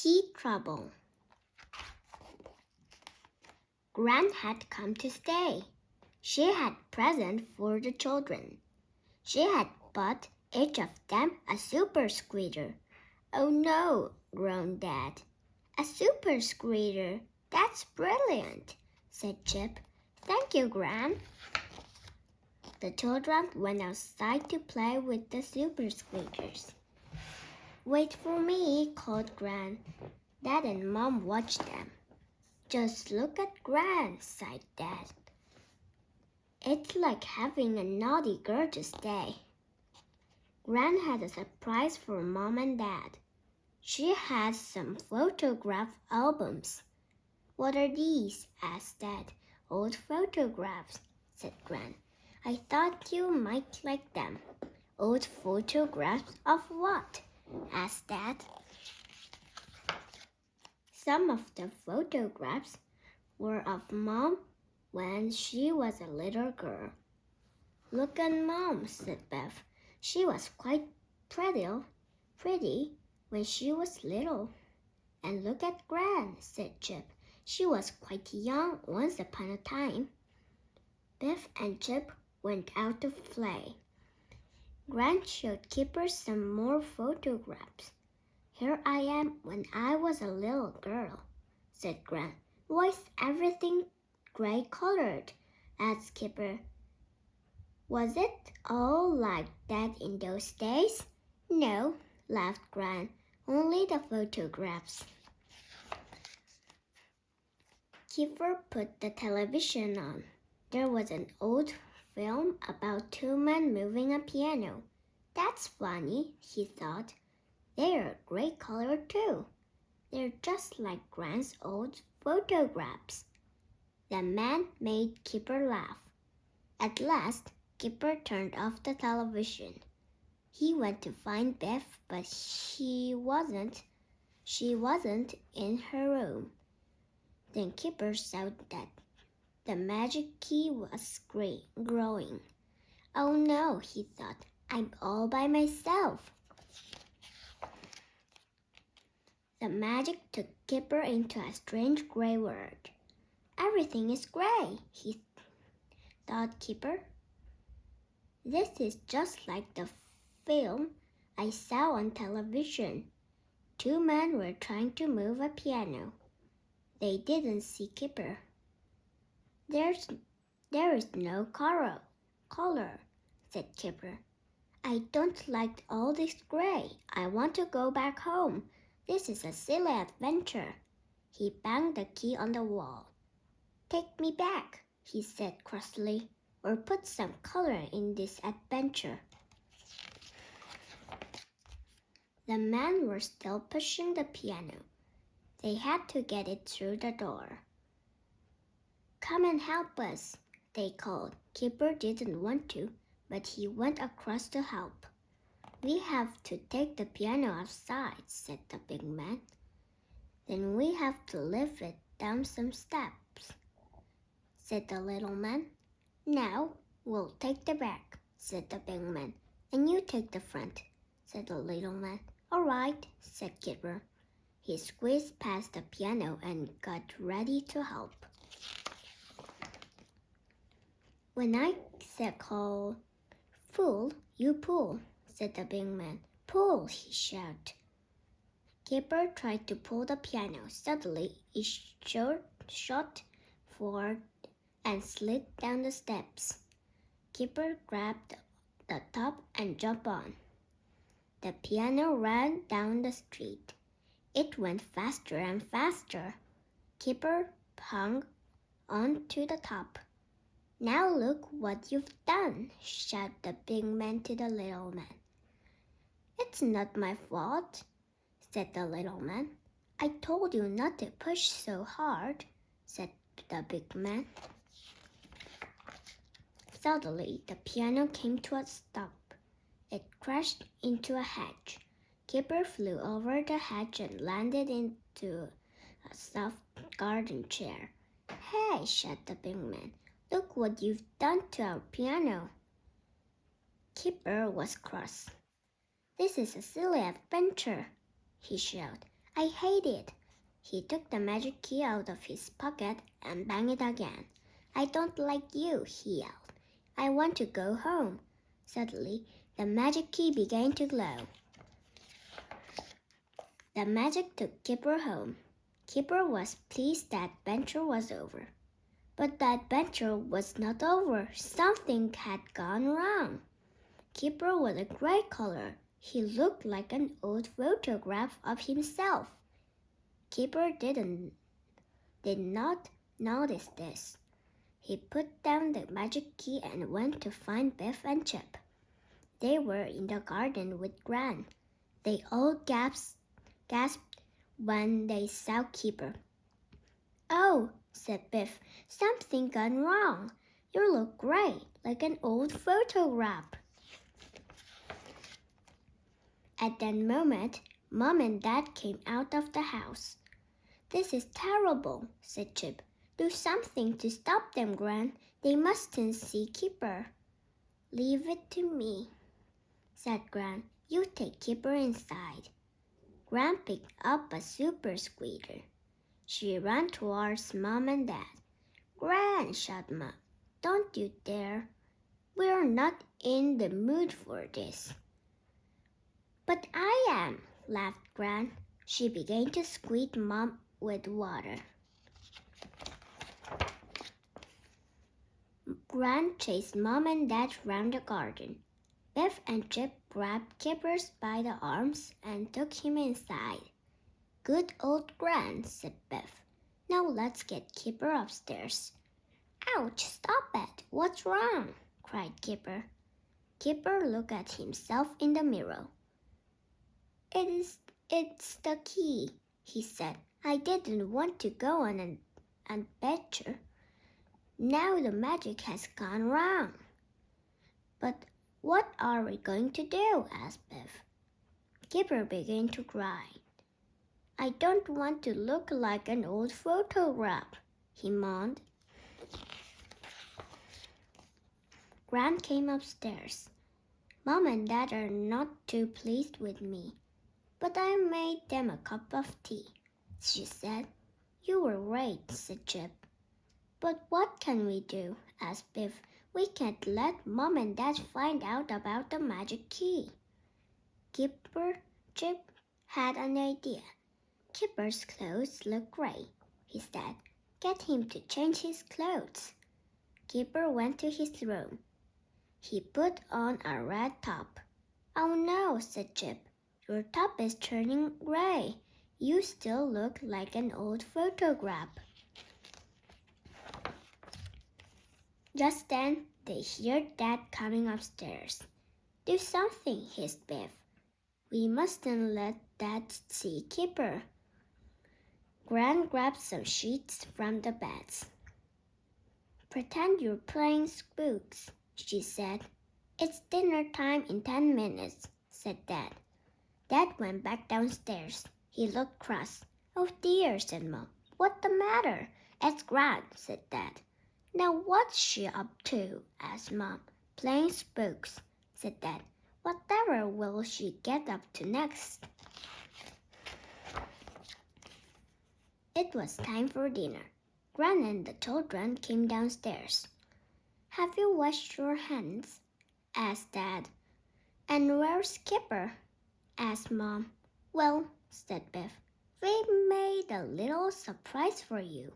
Key trouble. Gran had come to stay. She had presents for the children. She had bought each of them a super squeezer. Oh no, groaned Dad. A super squeezer? That's brilliant, said Chip. Thank you, Gran. The children went outside to play with the super squeezers. Wait for me, called Gran. Dad and Mom watched them. Just look at Gran, sighed Dad. It's like having a naughty gorgeous day. Gran had a surprise for Mom and Dad. She had some photograph albums. What are these? asked Dad. Old photographs, said Gran. I thought you might like them. Old photographs of what? asked Dad. Some of the photographs were of Mom when she was a little girl. Look at Mom, said Beth. She was quite pretty when she was little. And look at Gran, said Chip. She was quite young once upon a time. Beth and Chip went out to play. Gran showed Kipper some more photographs. Here I am when I was a little girl, said Gran. Why is everything gray-colored? asked Kipper. Was it all like that in those days? No, laughed Gran. Only the photographs. Kipper put the television on. There was an old film about two men moving a piano. That's funny, he thought. They're gray color too. They're just like Gran's old photographs. The man made Kipper laugh. At last, Kipper turned off the television. He went to find Beth, but she wasn't in her room. Then Kipper saw that the magic key was growing. Oh no, he thought, I'm all by myself. The magic took Kipper into a strange gray world. Everything is gray, he thought Kipper. This is just like the film I saw on television. Two men were trying to move a piano. They didn't see Kipper. There is no color, said Kipper. I don't like all this gray. I want to go back home. This is a silly adventure. He banged the key on the wall. Take me back, he said crossly, or put some color in this adventure. The men were still pushing the piano. They had to get it through the door. Come and help us, they called. Kipper didn't want to, but he went across to help. We have to take the piano outside, said the big man. Then we have to lift it down some steps, said the little man. Now we'll take the back, said the big man. And you take the front, said the little man. All right, said Kipper. He squeezed past the piano and got ready to help. When I said call, fool, you pull, said the big man. Pull, he shouted. Kipper tried to pull the piano. Suddenly, it shot forward and slid down the steps. Kipper grabbed the top and jumped on. The piano ran down the street. It went faster and faster. Kipper hung on to the top. Now look what you've done, shouted the big man to the little man. It's not my fault, said the little man. I told you not to push so hard, said the big man. Suddenly, the piano came to a stop. It crashed into a hedge. Kipper flew over the hedge and landed into a soft garden chair. Hey, shouted the big man. Look what you've done to our piano. Kipper was cross. This is a silly adventure, he shouted. I hate it. He took the magic key out of his pocket and banged it again. I don't like you, he yelled. I want to go home. Suddenly, the magic key began to glow. The magic took Kipper home. Kipper was pleased that adventure was over. But the adventure was not over. Something had gone wrong. Kipper was a gray color. He looked like an old photograph of himself. Kipper did not notice this. He put down the magic key and went to find Biff and Chip. They were in the garden with Gran. They all gasped when they saw Kipper. Oh, said Biff, something gone wrong. You look gray, like an old photograph. At that moment, Mom and Dad came out of the house. This is terrible, said Chip. Do something to stop them, Gran. They mustn't see Kipper. Leave it to me, said Gran. You take Kipper inside. Gran picked up a super squealer. She ran towards Mom and Dad. Gran, shouted Mom, don't you dare. We're not in the mood for this. But I am, laughed Gran. She began to squeeze Mom with water. Gran chased Mom and Dad round the garden. Biff and Chip grabbed Kipper by the arms and took him inside. Good old Gran, said Biff. Now let's get Kipper upstairs. Ouch, stop it. What's wrong? Cried Kipper. Kipper looked at himself in the mirror. It's the key, he said. I didn't want to go on an adventure. Now the magic has gone wrong. But what are we going to do? Asked Biff. Kipper began to cry. I don't want to look like an old photograph, he moaned. Gran came upstairs. Mom and Dad are not too pleased with me, but I made them a cup of tea, she said. You were great, said Chip. But what can we do? Asked Biff. We can't let Mom and Dad find out about the magic key. Chip had an idea. Kipper's clothes look gray, he said. Get him to change his clothes. Kipper went to his room. He put on a red top. Oh no, said Chip. Your top is turning gray. You still look like an old photograph. Just then, they heard Dad coming upstairs. Do something, hissed Biff. We mustn't let Dad see Kipper. Gran grabbed some sheets from the beds. Pretend you're playing spooks, she said. It's dinner time in 10 minutes, said Dad. Dad went back downstairs. He looked cross. Oh dear, said Mom. What's the matter? It's Gran, said Dad. Now what's she up to? Asked Mom. Playing spooks, said Dad. Whatever will she get up to next? It was time for dinner. Gran and the children came downstairs. Have you washed your hands? Asked Dad. And where's Kipper? Asked Mom. Well, said Biff, we made a little surprise for you.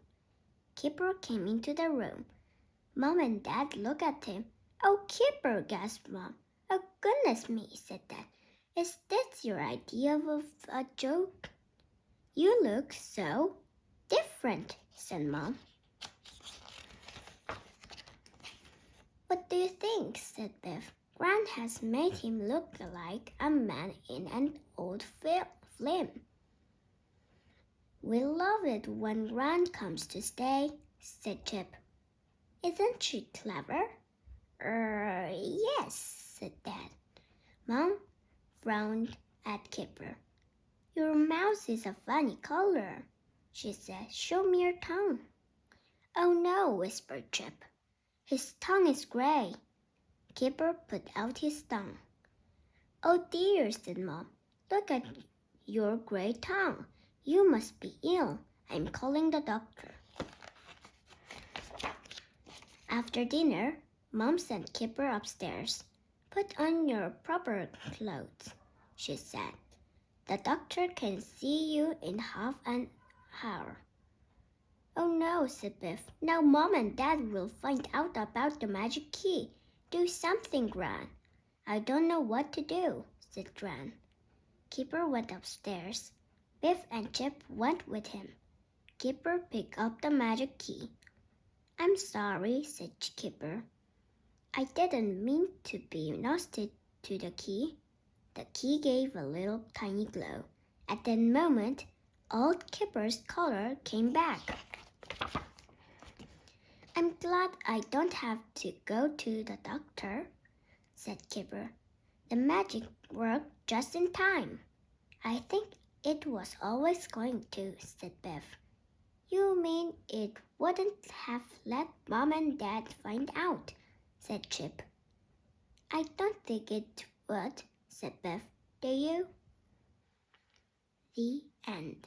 Kipper came into the room. Mom and Dad looked at him. Oh, Kipper, gasped Mom. Oh, goodness me, said Dad. Is this your idea of a joke? You look so different, said Mom. What do you think? Said Biff. Gran has made him look like a man in an old film. We love it when Gran comes to stay, said Chip. Isn't she clever? Yes, said Dad. Mom frowned at Kipper. Your mouth is a funny color, she said. Show me your tongue. Oh no, whispered Chip. His tongue is gray. Kipper put out his tongue. Oh dear, said Mom. Look at your gray tongue. You must be ill. I'm calling the doctor. After dinner, Mom sent Kipper upstairs. Put on your proper clothes, she said. The doctor can see you in half an hour. Oh no, said Biff. Now Mom and Dad will find out about the magic key. Do something, Gran. I don't know what to do, said Gran. Kipper went upstairs. Biff and Chip went with him. Kipper picked up the magic key. I'm sorry, said Kipper. I didn't mean to be nasty to the key. The key gave a little tiny glow. At that moment, old Kipper's color came back. I'm glad I don't have to go to the doctor, said Kipper. The magic worked just in time. I think it was always going to, said Biff. You mean it wouldn't have let Mom and Dad find out, said Chip. I don't think it would, said Biff. Do you? The end.